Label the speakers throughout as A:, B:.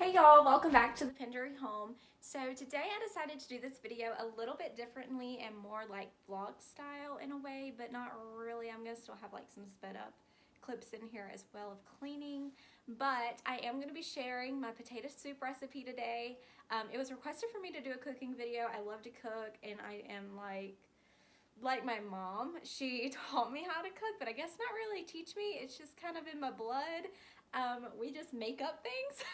A: Hey y'all, welcome back to the Pendery home. So today I decided to do this video a little bit differently and more like vlog style in a way, but not really. I'm gonna still have like some sped up clips in here as well of cleaning, but I am gonna be sharing my potato soup recipe today. It was requested for me to do a cooking video. I love to cook and I am like my mom. She taught me how to cook, but I guess not really teach me. It's just kind of in my blood. We just make up things.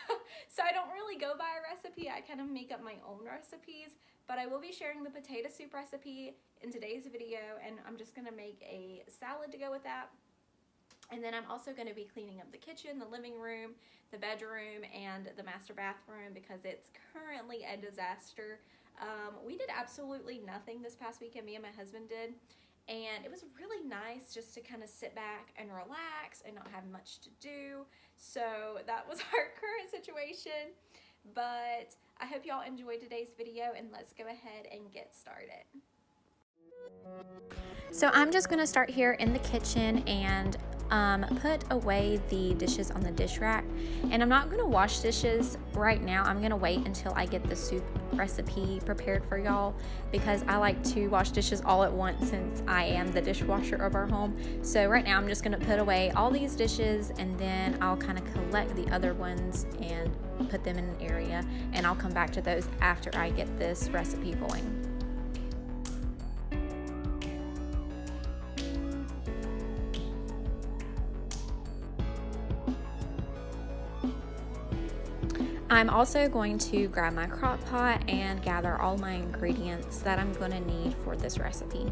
A: So I don't really go by a recipe. I kind of make up my own recipes, but I will be sharing the potato soup recipe in today's video, and I'm just gonna make a salad to go with that. And then I'm also going to be cleaning up the kitchen, the living room, the bedroom, and the master bathroom because it's currently a disaster. We did absolutely nothing this past weekend, me and my husband did, and it was really nice just to kind of sit back and relax and not have much to do. So that was our current situation, but I hope y'all enjoyed today's video, and let's go ahead and get started. So I'm just going to start here in the kitchen and put away the dishes on the dish rack. And I'm not going to wash dishes right now. I'm going to wait until I get the soup recipe prepared for y'all because I like to wash dishes all at once since I am the dishwasher of our home. So right now I'm just going to put away all these dishes and then I'll kind of collect the other ones and put them in an area, and I'll come back to those after I get this recipe going. I'm also going to grab my crock pot and gather all my ingredients that I'm going to need for this recipe.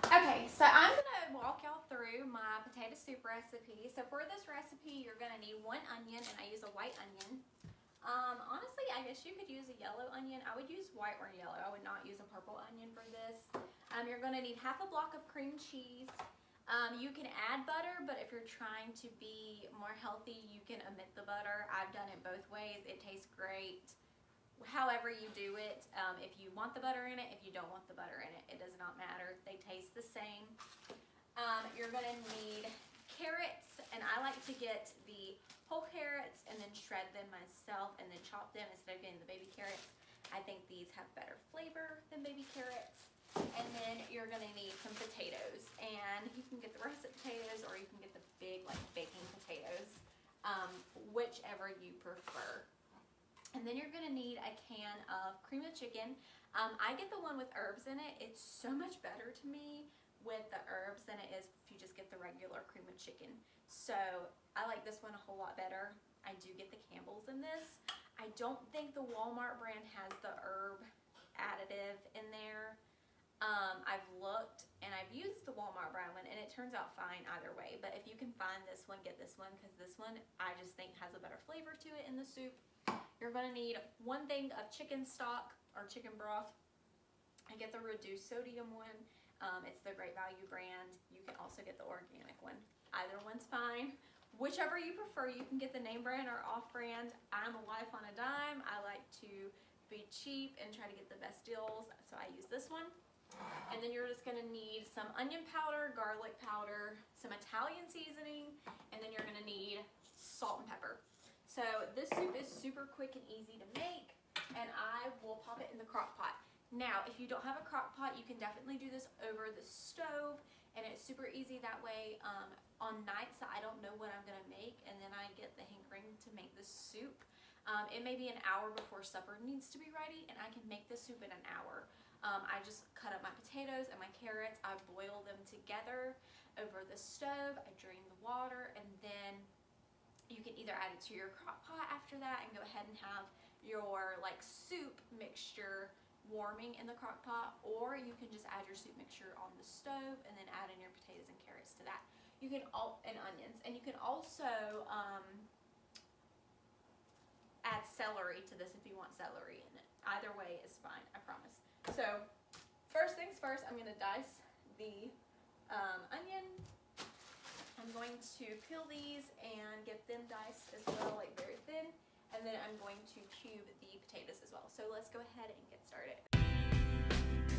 A: Okay, so I'm going to walk y'all through my potato soup recipe. So for this recipe, you're going to need one onion, and I use a white onion. Honestly, I guess you could use a yellow onion. I would use white or yellow. I would not use a purple onion for this. You're going to need half a block of cream cheese. You can add butter, but if you're trying to be more healthy, you can omit the butter. I've done it both ways. It tastes great. However you do it, if you want the butter in it, if you don't want the butter in it, it does not matter. They taste the same. You're going to need carrots, and I like to get the whole carrots and then shred them myself and then chop them instead of getting the baby carrots. I think these have better flavor than baby carrots. And then you're going to need some potatoes, and you can get the russet potatoes or you can get the big like baking potatoes, whichever you prefer. And then you're going to need a can of cream of chicken. I get the one with herbs in it. It's so much better to me with the herbs than it is if you just get the regular cream of chicken. So I like this one a whole lot better. I do get the Campbell's in this. I don't think the Walmart brand has the herb additive in there. I've looked and I've used the Walmart brand one and it turns out fine either way. But if you can find this one, get this one because this one I just think has a better flavor to it in the soup. You're going to need one thing of chicken stock or chicken broth. I get the reduced sodium one. It's the Great Value brand. You can also get the organic one. Either one's fine. Whichever you prefer, you can get the name brand or off brand. I'm a wife on a dime. I like to be cheap and try to get the best deals, so I use this one. And then you're just going to need some onion powder, garlic powder, some Italian seasoning, and then you're going to need salt and pepper. So this soup is super quick and easy to make, and I will pop it in the crock pot. Now, if you don't have a crock pot, you can definitely do this over the stove, and it's super easy that way. On nights that I don't know what I'm going to make, and then I get the hankering to make this soup. It may be an hour before supper needs to be ready, and I can make this soup in an hour. I just cut up my potatoes and my carrots. I boil them together over the stove. I drain the water, and then you can either add it to your crock pot after that and go ahead and have your like soup mixture warming in the crock pot, or you can just add your soup mixture on the stove and then add in your potatoes and carrots to that. You can and onions, and you can also add celery to this if you want celery in it. Either way is fine, I promise. So first things first, I'm going to dice the onion. I'm going to peel these and get them diced as well, like very thin. And then I'm going to cube the potatoes as well. So let's go ahead and get started.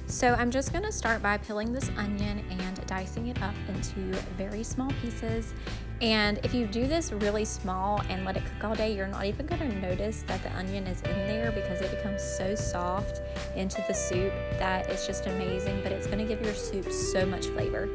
A: So I'm just going to start by peeling this onion and dicing it up into very small pieces. And if you do this really small and let it cook all day, you're not even going to notice that the onion is in there because it becomes so soft into the soup that it's just amazing, but it's going to give your soup so much flavor.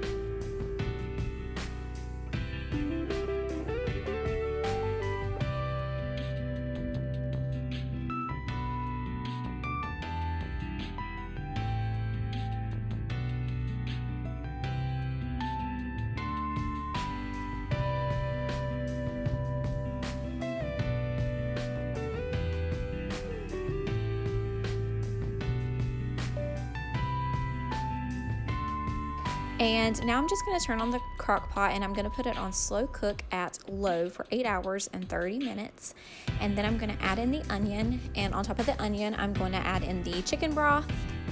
A: And now I'm just going to turn on the crock pot and I'm going to put it on slow cook at low for 8 hours and 30 minutes. And then I'm going to add in the onion, and on top of the onion I'm going to add in the chicken broth,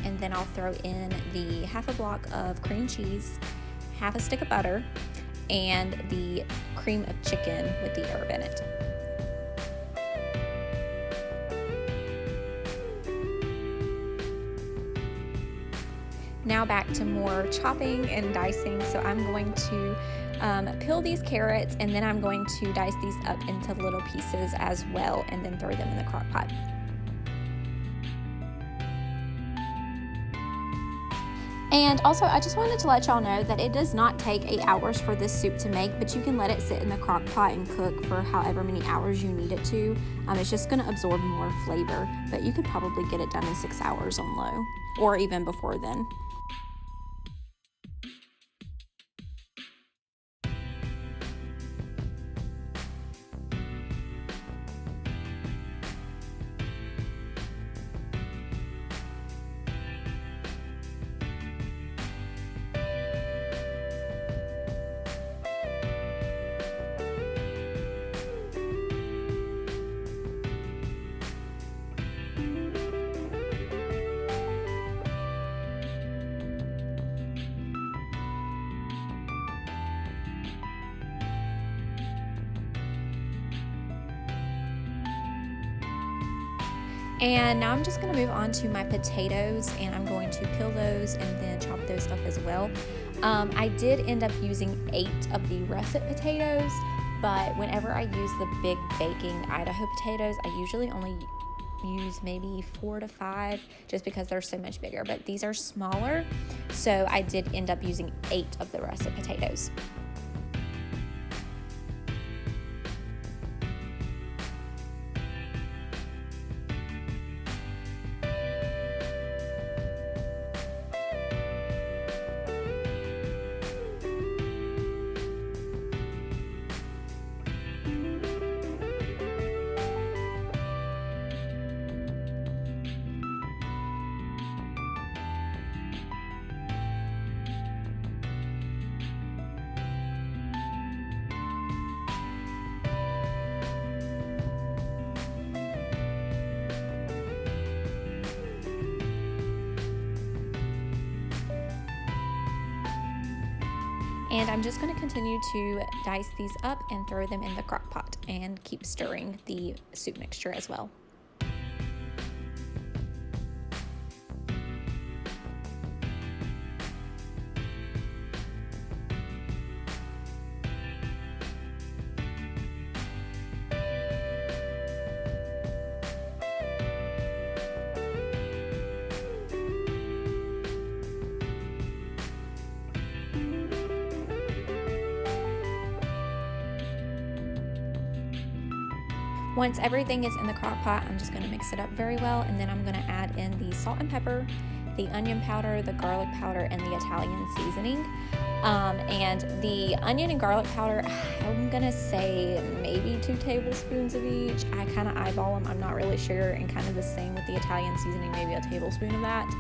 A: and then I'll throw in the half a block of cream cheese, half a stick of butter, and the cream of chicken with the herb in it. Now back to more chopping and dicing. So I'm going to peel these carrots, and then I'm going to dice these up into little pieces as well, and then throw them in the crock pot. And also, I just wanted to let y'all know that it does not take 8 hours for this soup to make, but you can let it sit in the crock pot and cook for however many hours you need it to. It's just going to absorb more flavor, but you could probably get it done in 6 hours on low, or even before then. And now I'm just going to move on to my potatoes, and I'm going to peel those and then chop those up as well. I did end up using 8 of the russet potatoes, but whenever I use the big baking Idaho potatoes, I usually only use maybe 4 to 5 just because they're so much bigger, but these are smaller, so I did end up using 8 of the russet potatoes. And I'm just going to continue to dice these up and throw them in the crock pot and keep stirring the soup mixture as well. Once everything is in the crock pot, I'm just going to mix it up very well, and then I'm going to add in the salt and pepper, the onion powder, the garlic powder, and the Italian seasoning. And the onion and garlic powder, I'm going to say maybe 2 tablespoons of each. I kind of eyeball them, I'm not really sure, and kind of the same with the Italian seasoning, maybe a tablespoon of that.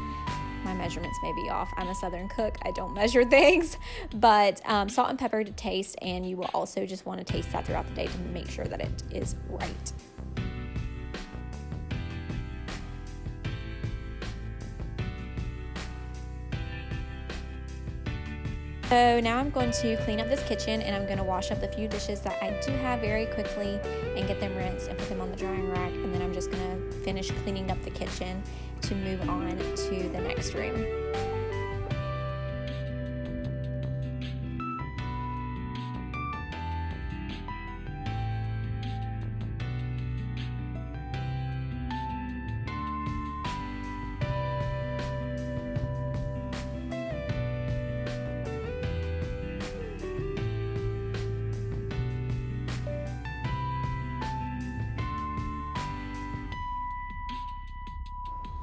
A: My measurements may be off. I'm a Southern cook. I don't measure things, but salt and pepper to taste, and you will also just want to taste that throughout the day to make sure that it is right. So now I'm going to clean up this kitchen, and I'm going to wash up the few dishes that I do have very quickly and get them rinsed and put them on the drying rack. And then I'm just going to finish cleaning up the kitchen to move on to the next room.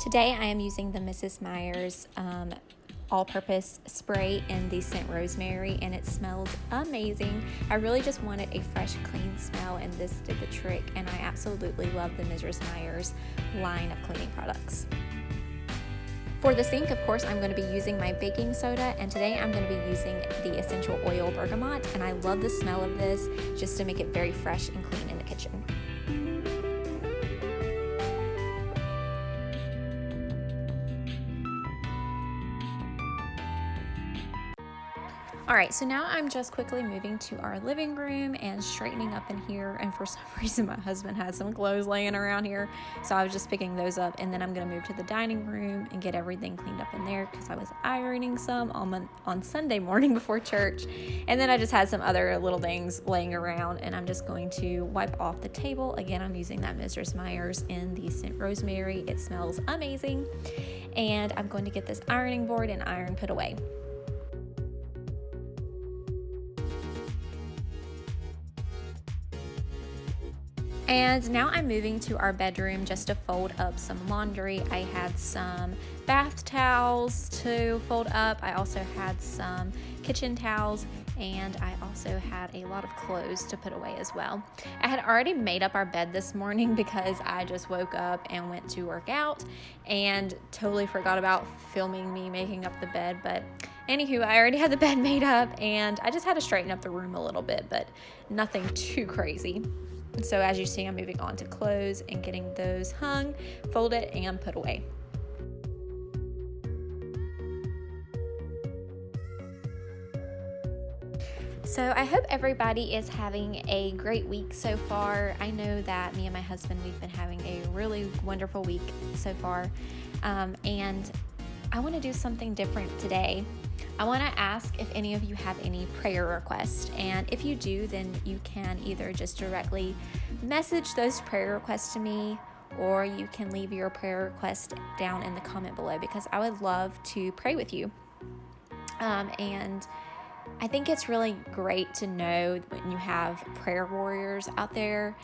A: Today I am using the Mrs. Meyer's all-purpose spray in the scent rosemary, and it smells amazing. I really just wanted a fresh, clean smell, and this did the trick, and I absolutely love the Mrs. Meyer's line of cleaning products. For the sink, of course, I'm going to be using my baking soda, and today I'm going to be using the essential oil bergamot, and I love the smell of this just to make it very fresh and clean in the kitchen. Alright, so now I'm just quickly moving to our living room and straightening up in here, and for some reason my husband had some clothes laying around here, so I was just picking those up, and then I'm going to move to the dining room and get everything cleaned up in there because I was ironing some on Sunday morning before church, and then I just had some other little things laying around, and I'm just going to wipe off the table. Again, I'm using that Mrs. Meyer's in the scent rosemary. It smells amazing, and I'm going to get this ironing board and iron put away. And now I'm moving to our bedroom just to fold up some laundry. I had some bath towels to fold up. I also had some kitchen towels, and I also had a lot of clothes to put away as well. I had already made up our bed this morning because I just woke up and went to work out and totally forgot about filming me making up the bed. But anywho, I already had the bed made up, and I just had to straighten up the room a little bit, but nothing too crazy. So as you see, I'm moving on to clothes and getting those hung, folded, and put away. So I hope everybody is having a great week so far. I know that me and my husband, we've been having a really wonderful week so far. And I want to do something different today. I want to ask if any of you have any prayer requests, and if you do, then you can either just directly message those prayer requests to me, or you can leave your prayer request down in the comment below, because I would love to pray with you. And I think it's really great to know when you have prayer warriors out there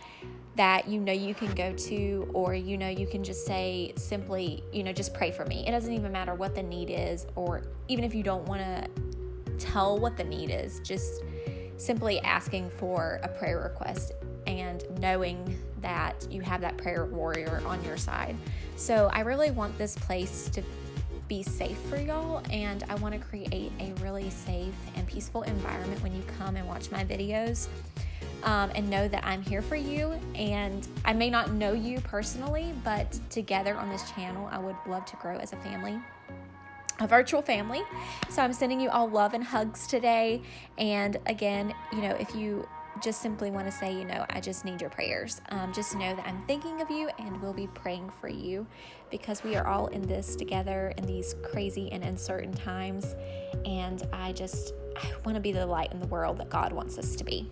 A: that you can go to, or you can just say simply, just pray for me. It doesn't even matter what the need is, or even if you don't want to tell what the need is, just simply asking for a prayer request and knowing that you have that prayer warrior on your side. So I really want this place to be safe for y'all, and I want to create a really safe and peaceful environment when you come and watch my videos. And know that I'm here for you, and I may not know you personally, but together on this channel, I would love to grow as a family, a virtual family. So I'm sending you all love and hugs today. And again, if you just simply want to say, I just need your prayers, just know that I'm thinking of you and we'll be praying for you, because we are all in this together in these crazy and uncertain times. And I want to be the light in the world that God wants us to be.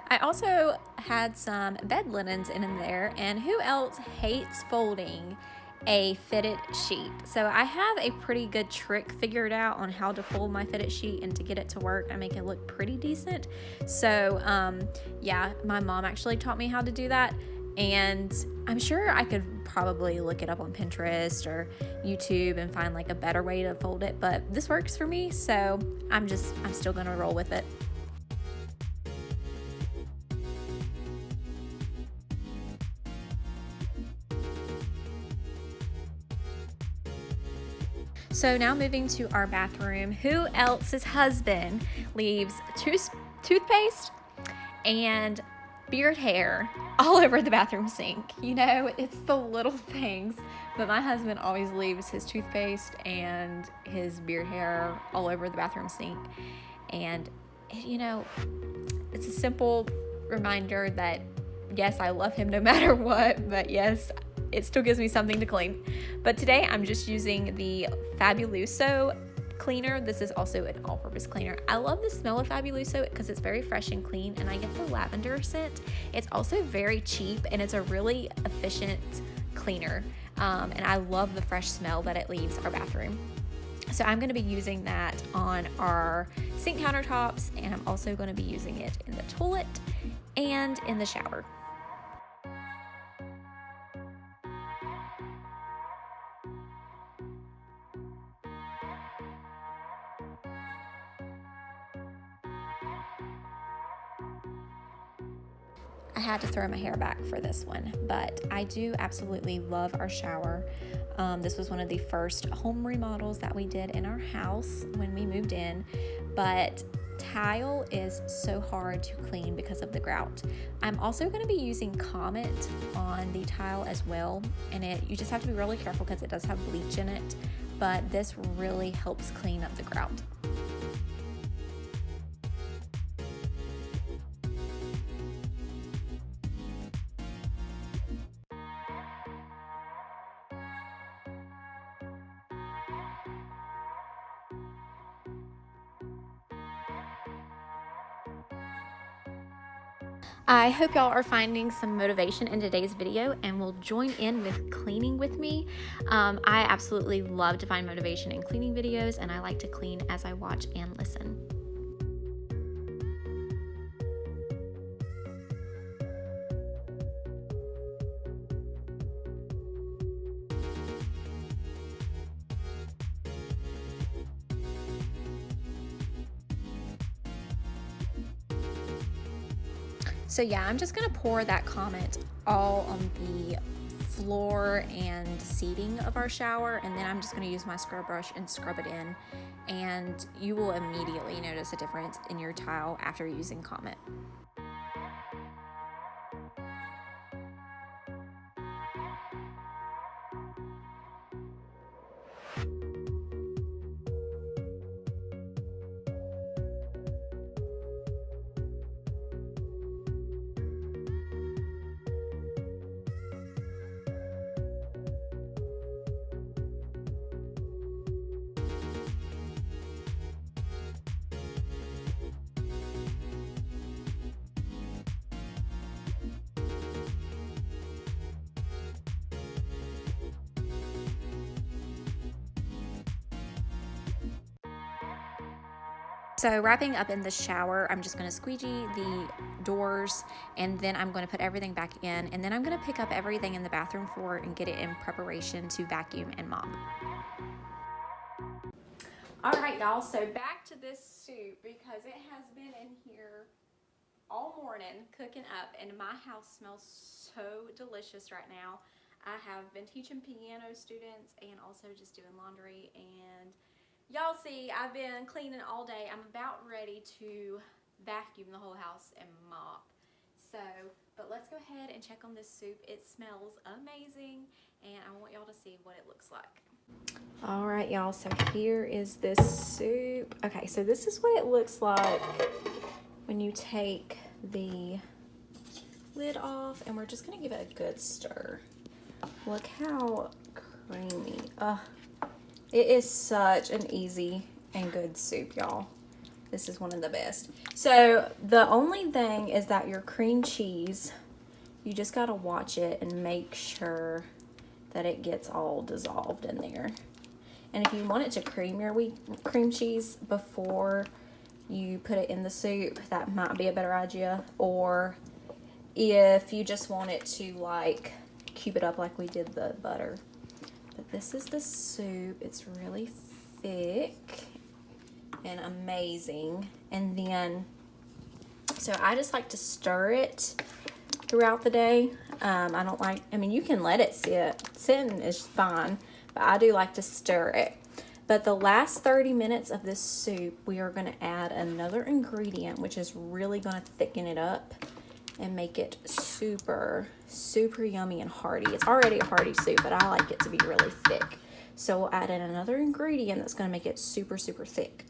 A: I also had some bed linens in there, and who else hates folding a fitted sheet? So I have a pretty good trick figured out on how to fold my fitted sheet and to get it to work and make it look pretty decent. So yeah, my mom actually taught me how to do that. And I'm sure I could probably look it up on Pinterest or YouTube and find like a better way to fold it, but this works for me, so I'm still gonna roll with it. So now moving to our bathroom, who else's husband leaves toothpaste and beard hair all over the bathroom sink? You know, it's the little things, but my husband always leaves his toothpaste and his beard hair all over the bathroom sink. And, you know, it's a simple reminder that, yes, I love him no matter what, but yes, it still gives me something to clean. But today I'm just using the Fabuloso cleaner. This is also an all-purpose cleaner. I love the smell of Fabuloso because it's very fresh and clean, and I get the lavender scent. It's also very cheap, and it's a really efficient cleaner. And I love the fresh smell that it leaves our bathroom. So I'm going to be using that on our sink countertops, and I'm also going to be using it in the toilet and in the shower. I had to throw my hair back for this one, but I do absolutely love our shower. This was one of the first home remodels that we did in our house when we moved in, but tile is so hard to clean because of the grout. I'm also going to be using Comet on the tile as well, and you just have to be really careful because it does have bleach in it, but this really helps clean up the grout. I hope y'all are finding some motivation in today's video and will join in with cleaning with me. I absolutely love to find motivation in cleaning videos, and I like to clean as I watch and listen. So yeah, I'm just gonna pour that Comet all on the floor and seating of our shower, and then I'm just gonna use my scrub brush and scrub it in, and you will immediately notice a difference in your tile after using Comet. So wrapping up in the shower, I'm just going to squeegee the doors, and then I'm going to put everything back in, and then I'm going to pick up everything in the bathroom floor and get it in preparation to vacuum and mop. All right, y'all, so back to this soup because it has been in here all morning cooking up, and my house smells so delicious right now. I have been teaching piano students and also just doing laundry, and y'all see I've been cleaning all day. I'm about ready to vacuum the whole house and mop. So, but let's go ahead and check on this soup. It smells amazing, and I want y'all to see what it looks like. All right, y'all, so here is this soup. Okay, so this is what it looks like when you take the lid off, and we're just gonna give it a good stir. Look how creamy. It is such an easy and good soup, y'all. This is one of the best. So the only thing is that your cream cheese, you just gotta watch it and make sure that it gets all dissolved in there. And if you want it to cream your cream cheese before you put it in the soup, that might be a better idea. Or if you just want it to like cube it up like we did the butter. But this is the soup. It's really thick and amazing. And then, so I just like to stir it throughout the day. I don't like, I mean, you can let it sit. Sitting is fine, but I do like to stir it. But the last 30 minutes of this soup, we are going to add another ingredient, which is really going to thicken it up and make it super, super yummy and hearty. It's already a hearty soup, but I like it to be really thick. So we'll add in another ingredient that's going to make it super, super thick.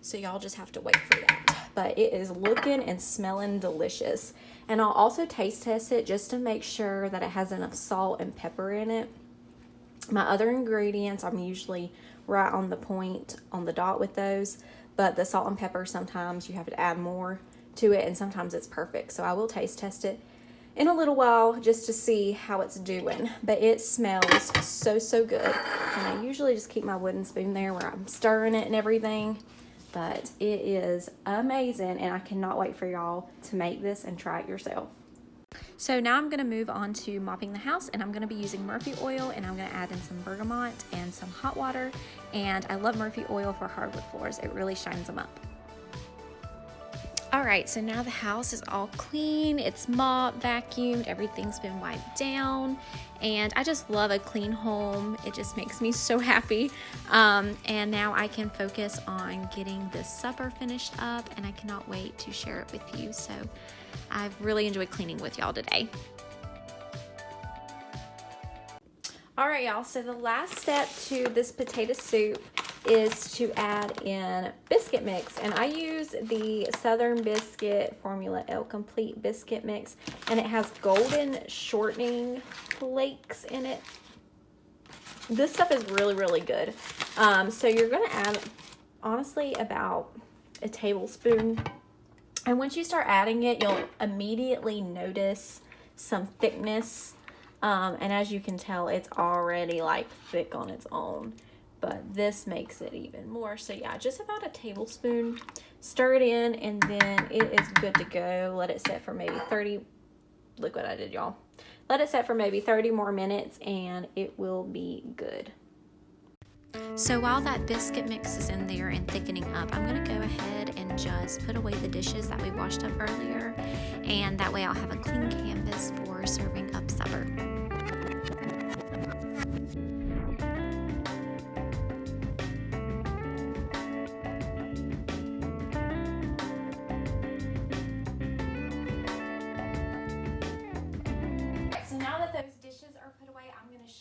A: So y'all just have to wait for that. But it is looking and smelling delicious. And I'll also taste test it just to make sure that it has enough salt and pepper in it. My other ingredients, I'm usually right on the point, on the dot with those. But the salt and pepper, sometimes you have to add more to it, and sometimes it's perfect. So I will taste test it in a little while just to see how it's doing. But it smells so, so good. And I usually just keep my wooden spoon there where I'm stirring it and everything. But it is amazing, and I cannot wait for y'all to make this and try it yourself. So now I'm going to move on to mopping the house, and I'm going to be using Murphy oil, and I'm going to add in some bergamot and some hot water. And I love Murphy oil for hardwood floors. It really shines them up. All right, so now the house is all clean. It's mopped, vacuumed, everything's been wiped down, and I just love a clean home. It just makes me so happy. And now I can focus on getting this supper finished up, and I cannot wait to share it with you. So I've really enjoyed cleaning with y'all today. All right, y'all, so the last step to this potato soup is to add in biscuit mix, and I use the Southern Biscuit Formula L Complete Biscuit Mix, and it has golden shortening flakes in it. This stuff is really, really good. So you're gonna add, honestly, about a tablespoon, and once you start adding it, you'll immediately notice some thickness, and as you can tell, it's already like thick on its own. But this makes it even more. So yeah, just about a tablespoon. Stir it in, and then it is good to go. Let it set for maybe 30, look what I did, y'all. Let it set for maybe 30 more minutes, and it will be good. So while that biscuit mix is in there and thickening up, I'm gonna go ahead and just put away the dishes that we washed up earlier. And that way I'll have a clean canvas for serving up supper.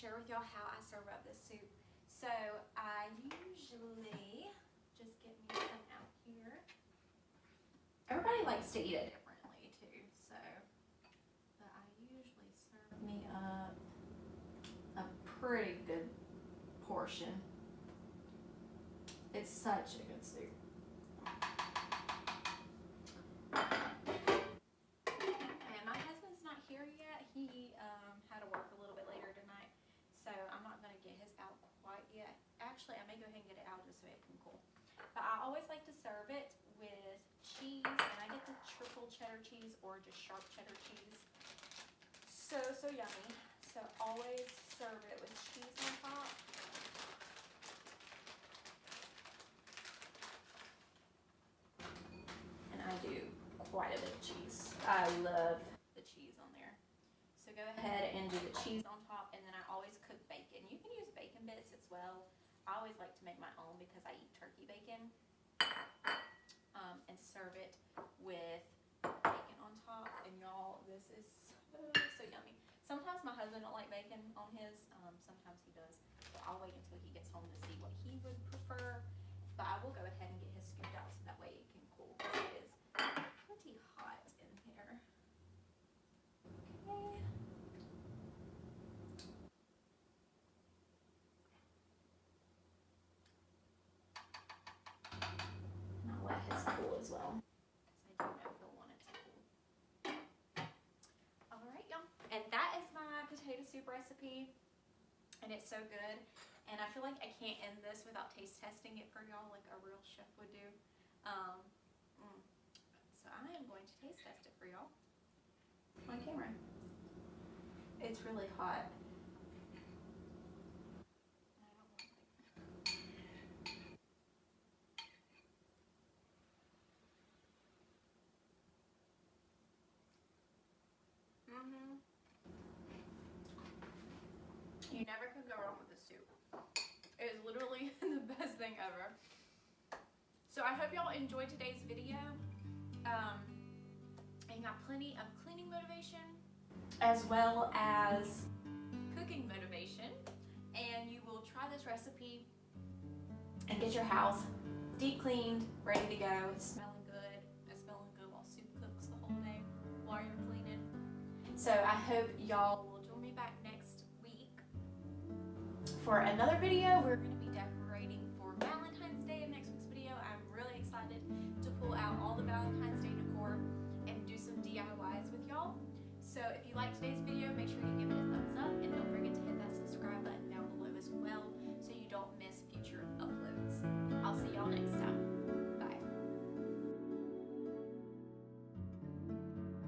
A: Share with y'all how I serve up this soup. So I usually just get me some out here. Everybody likes to eat it differently too, so but I usually serve me up a pretty good portion. It's such a good soup. And my husband's not here yet. He had to work a little bit later tonight. So I'm not going to get his out quite yet. Actually, I may go ahead and get it out just so it can cool. But I always like to serve it with cheese, and I get the triple cheddar cheese or just sharp cheddar cheese. So, so yummy. So always serve it with cheese on top. And I do quite a bit of cheese. I love the cheese on there. So go ahead and do the cheese on top, and then I always cook bacon. You can use bacon bits as well. I always like to make my own because I eat turkey bacon. And serve it with bacon on top. And y'all, this is so yummy. Sometimes my husband don't like bacon on his. Sometimes he does. So I'll wait until he gets home to see what he would prefer. But I will go ahead and get his scooped out so that way it can cool, because it is pretty hot in here. Okay. Let his cool as well. I do know he'll want it to cool. Alright, y'all. And that is my potato soup recipe. And it's so good. And I feel like I can't end this without taste testing it for y'all like a real chef would do. So I am going to taste test it for y'all. on camera. It's really hot. You never could go wrong with this soup. It is literally the best thing ever. So I hope y'all enjoyed today's video. And got plenty of cleaning motivation as well as cooking motivation. And you will try this recipe and get your house deep cleaned, ready to go. It's smelling good. It's smelling good while soup cooks the whole day while you're cleaning. So I hope y'all will join me back next week for another video. We're going to be decorating for Valentine's Day in next week's video. I'm really excited to pull out all the Valentine's